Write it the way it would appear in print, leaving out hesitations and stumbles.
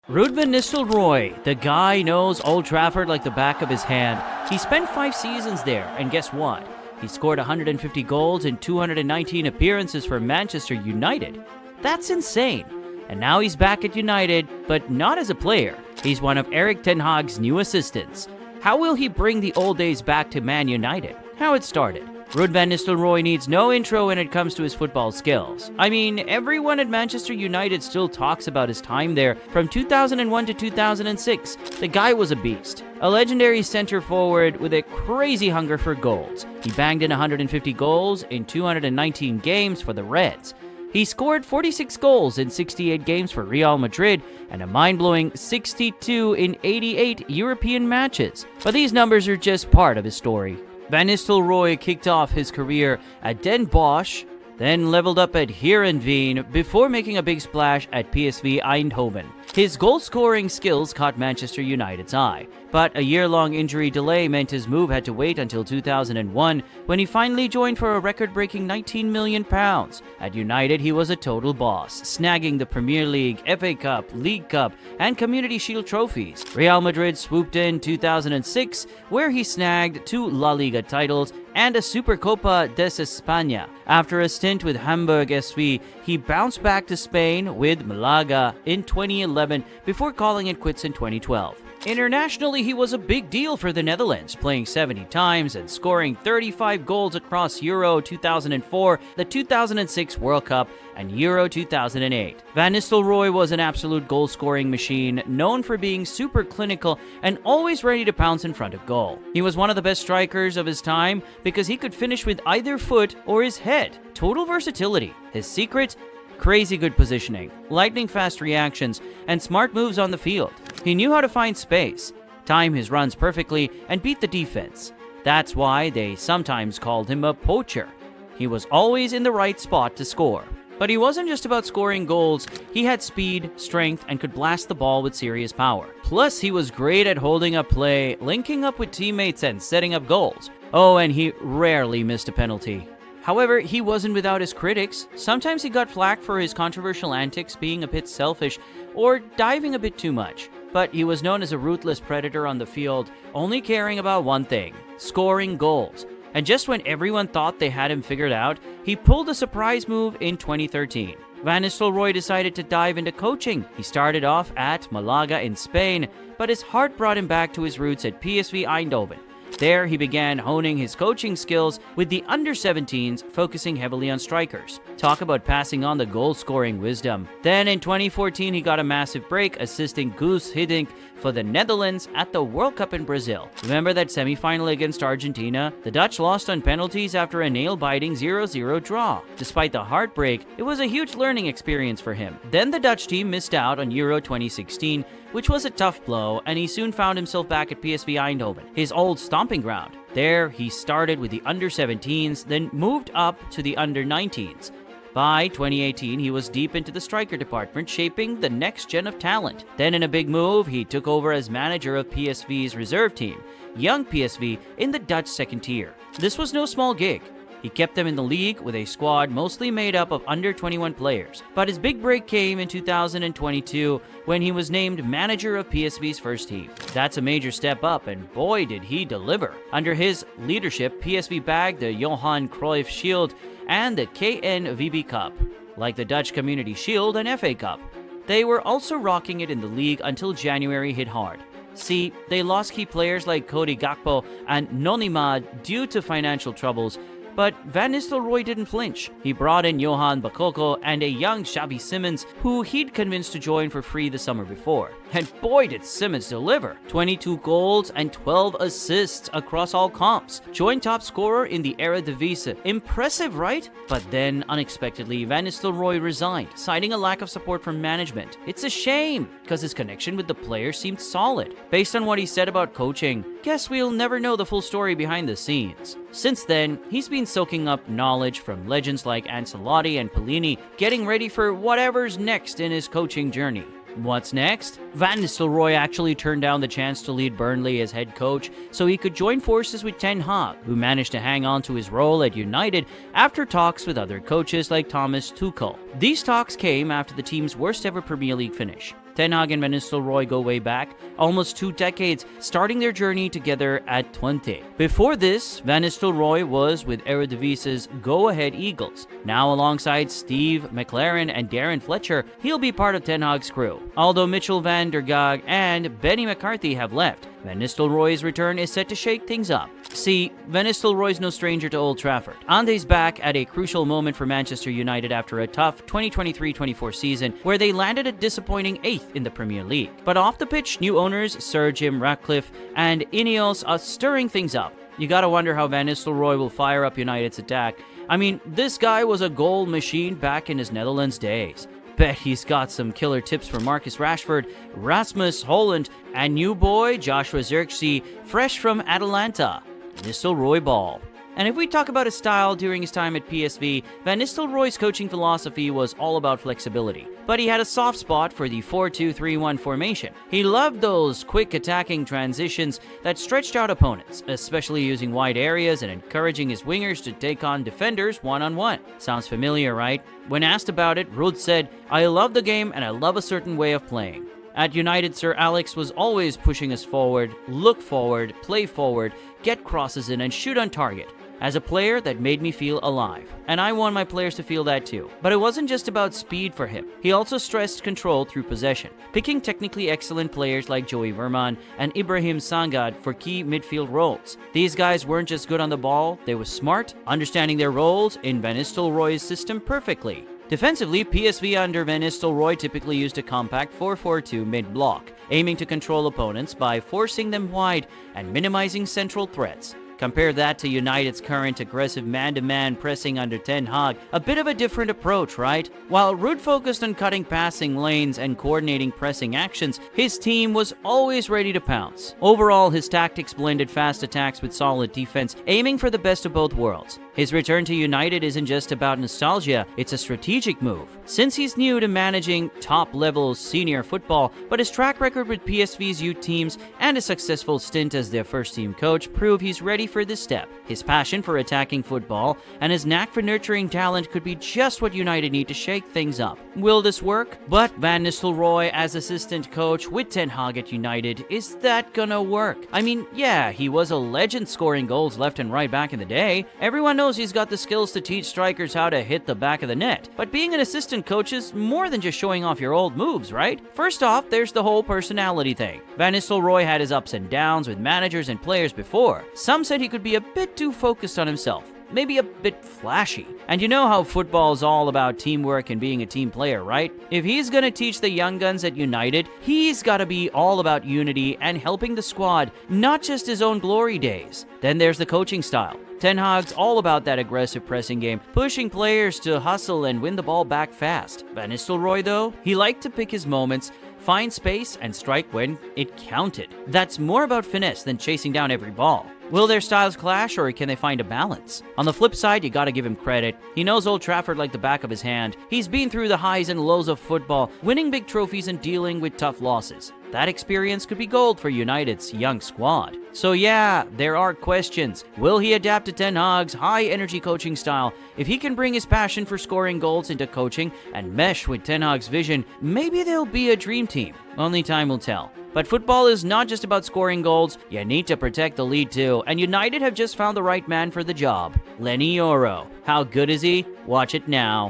Ruud van Nistelrooy, the guy knows Old Trafford like the back of his hand. He spent 5 seasons there, and guess what? He scored 150 goals in 219 appearances for Manchester United. That's insane. And now he's back at United, but not as a player. He's one of Erik Ten Hag's new assistants. How will he bring the old days back to Man United? How it started. Ruud van Nistelrooy needs no intro when it comes to his football skills. I mean, everyone at Manchester United still talks about his time there from 2001 to 2006. The guy was a beast. A legendary center forward with a crazy hunger for goals. He banged in 150 goals in 219 games for the Reds. He scored 46 goals in 68 games for Real Madrid and a mind-blowing 62 in 88 European matches. But these numbers are just part of his story. Van Nistelrooy kicked off his career at Den Bosch, then leveled up at Heerenveen before making a big splash at PSV Eindhoven. His goal-scoring skills caught Manchester United's eye, but a year-long injury delay meant his move had to wait until 2001 when he finally joined for a record-breaking £19 million. At United, he was a total boss, snagging the Premier League, FA Cup, League Cup, and Community Shield trophies. Real Madrid swooped in 2006, where he snagged 2 La Liga titles and a Supercopa de España. After a stint with Hamburg SV, he bounced back to Spain with Malaga in 2011 before calling it quits in 2012. Internationally, he was a big deal for the Netherlands, playing 70 times and scoring 35 goals across Euro 2004, the 2006 World Cup, and Euro 2008. Van Nistelrooy was an absolute goal-scoring machine, known for being super clinical and always ready to pounce in front of goal. He was one of the best strikers of his time because he could finish with either foot or his head. Total versatility. His secret? Crazy good positioning, lightning-fast reactions, and smart moves on the field. He knew how to find space, time his runs perfectly, and beat the defense. That's why they sometimes called him a poacher. He was always in the right spot to score. But he wasn't just about scoring goals. He had speed, strength, and could blast the ball with serious power. Plus, he was great at holding up play, linking up with teammates, and setting up goals. Oh, and he rarely missed a penalty. However, he wasn't without his critics. Sometimes he got flack for his controversial antics, being a bit selfish or diving a bit too much. But he was known as a ruthless predator on the field, only caring about one thing: scoring goals. And just when everyone thought they had him figured out, he pulled a surprise move in 2013. Van Nistelrooy decided to dive into coaching. He started off at Malaga in Spain, but his heart brought him back to his roots at PSV Eindhoven. There, he began honing his coaching skills with the under-17s, focusing heavily on strikers. Talk about passing on the goal-scoring wisdom. Then in 2014, he got a massive break, assisting Guus Hiddink for the Netherlands at the World Cup in Brazil. Remember that semi-final against Argentina? The Dutch lost on penalties after a nail-biting 0-0 draw. Despite the heartbreak, it was a huge learning experience for him. Then the Dutch team missed out on Euro 2016, which was a tough blow, and he soon found himself back at PSV Eindhoven, his old stomping ground. There, he started with the under-17s, then moved up to the under-19s. By 2018, he was deep into the striker department, shaping the next gen of talent. Then in a big move, he took over as manager of PSV's reserve team, young PSV, in the Dutch second tier. This was no small gig. He kept them in the league with a squad mostly made up of under-21 players. But his big break came in 2022 when he was named manager of PSV's first team. That's a major step up, and boy did he deliver. Under his leadership, PSV bagged the Johan Cruyff Shield and the KNVB Cup, like the Dutch Community Shield and FA Cup. They were also rocking it in the league until January hit hard. See, they lost key players like Cody Gakpo and Nonima due to financial troubles, but Van Nistelrooy didn't flinch. He brought in Johan Bakoko and a young Xavi Simons, who he'd convinced to join for free the summer before. And boy did Simons deliver. 22 goals and 12 assists across all comps. Joint top scorer in the Eredivisie. Impressive, right? But then, unexpectedly, Van Nistelrooy resigned, citing a lack of support from management. It's a shame, because his connection with the players seemed solid. Based on what he said about coaching, guess we'll never know the full story behind the scenes. Since then, he's been soaking up knowledge from legends like Ancelotti and Pellegrini, getting ready for whatever's next in his coaching journey. What's next? Van Nistelrooy actually turned down the chance to lead Burnley as head coach so he could join forces with Ten Hag, who managed to hang on to his role at United after talks with other coaches like Thomas Tuchel. These talks came after the team's worst ever Premier League finish. Ten Hag and Van Nistelrooy go way back, almost 2 decades, starting their journey together at Twente. Before this, Van Nistelrooy was with Eredivisie's go-ahead Eagles. Now alongside Steve McLaren and Darren Fletcher, he'll be part of Ten Hag's crew. Although Mitchell van der Gaag and Benny McCarthy have left, Van Nistelrooy's return is set to shake things up. See, Van Nistelrooy's no stranger to Old Trafford. Ande's back at a crucial moment for Manchester United after a tough 2023-24 season where they landed a disappointing 8th in the Premier League. But off the pitch, new owners Sir Jim Ratcliffe and Ineos are stirring things up. You gotta wonder how Van Nistelrooy will fire up United's attack. I mean, this guy was a goal machine back in his Netherlands days. Bet he's got some killer tips for Marcus Rashford, Rasmus Hojlund, and new boy Joshua Zirkzee, fresh from Atalanta. Nistelrooy ball. And if we talk about his style during his time at PSV, Van Nistelrooy's coaching philosophy was all about flexibility. But he had a soft spot for the 4-2-3-1 formation. He loved those quick attacking transitions that stretched out opponents, especially using wide areas and encouraging his wingers to take on defenders one-on-one. Sounds familiar, right? When asked about it, Ruud said, "I love the game and I love a certain way of playing." At United, Sir Alex was always pushing us forward, look forward, play forward, get crosses in and shoot on target. As a player, that made me feel alive. And I want my players to feel that too. But it wasn't just about speed for him. He also stressed control through possession, picking technically excellent players like Joey Verman and Ibrahim Sangad for key midfield roles. These guys weren't just good on the ball, they were smart, understanding their roles in Van Nistelrooy's system perfectly. Defensively, PSV under Van Nistelrooy typically used a compact 4-4-2 mid-block, aiming to control opponents by forcing them wide and minimizing central threats. Compare that to United's current aggressive man-to-man pressing under Ten Hag, a bit of a different approach, right? While Ruud focused on cutting passing lanes and coordinating pressing actions, his team was always ready to pounce. Overall, his tactics blended fast attacks with solid defense, aiming for the best of both worlds. His return to United isn't just about nostalgia, it's a strategic move. Since he's new to managing top-level senior football, but his track record with PSV's youth teams and a successful stint as their first-team coach prove he's ready for this step. His passion for attacking football and his knack for nurturing talent could be just what United need to shake things up. Will this work? But Van Nistelrooy as assistant coach with Ten Hag at United, is that gonna work? I mean, yeah, he was a legend scoring goals left and right back in the day. Everyone knows he's got the skills to teach strikers how to hit the back of the net. But being an assistant coach is more than just showing off your old moves, right? First off, there's the whole personality thing. Van Nistelrooy had his ups and downs with managers and players before. Some said he could be a bit too focused on himself, maybe a bit flashy. And you know how football's all about teamwork and being a team player, right? If he's gonna teach the young guns at United, he's gotta be all about unity and helping the squad, not just his own glory days. Then there's the coaching style. Ten Hag's all about that aggressive pressing game, pushing players to hustle and win the ball back fast. Van Nistelrooy, though, he liked to pick his moments, find space, and strike when it counted. That's more about finesse than chasing down every ball. Will their styles clash, or can they find a balance? On the flip side, you gotta give him credit. He knows Old Trafford like the back of his hand. He's been through the highs and lows of football, winning big trophies and dealing with tough losses. That experience could be gold for United's young squad. So yeah, there are questions. Will he adapt to Ten Hag's high-energy coaching style? If he can bring his passion for scoring goals into coaching and mesh with Ten Hag's vision, maybe they'll be a dream team. Only time will tell. But football is not just about scoring goals, you need to protect the lead too, and United have just found the right man for the job. Lenny Yoro. How good is he? Watch it now.